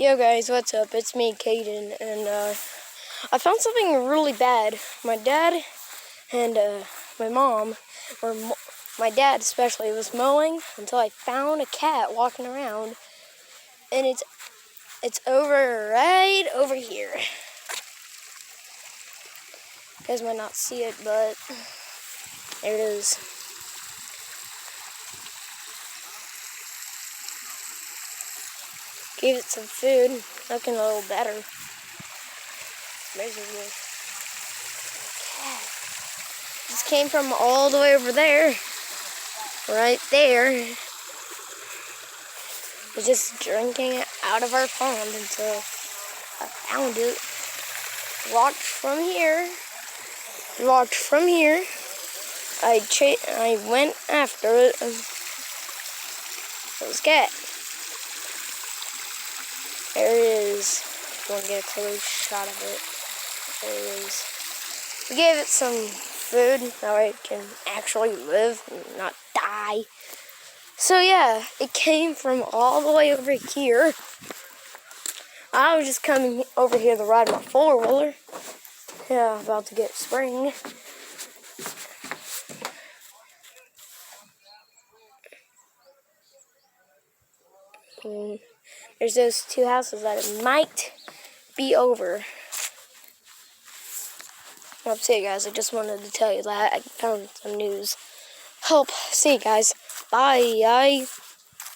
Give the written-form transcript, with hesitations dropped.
Yo guys, what's up? It's me, Caden, and I found something really bad. My dad and my mom, or my dad especially, was mowing until I found a cat walking around, and it's right over here. You guys might not see it, but there it is. Gave it some food, looking a little better. Basically. This came from all the way over there. Right there. Was just drinking out of our pond until I found it. Walked from here. I went after it. It was cat. There it is. If you want to get a close shot of it. There it is. We gave it some food. That way it can actually live and not die. So yeah, it came from all the way over here. I was just coming over here to ride my four-wheeler. Yeah, about to get spring. And there's those two houses that it might be over. Well, see you guys. I just wanted to tell you that. I found some news. Hope. See you guys. Bye.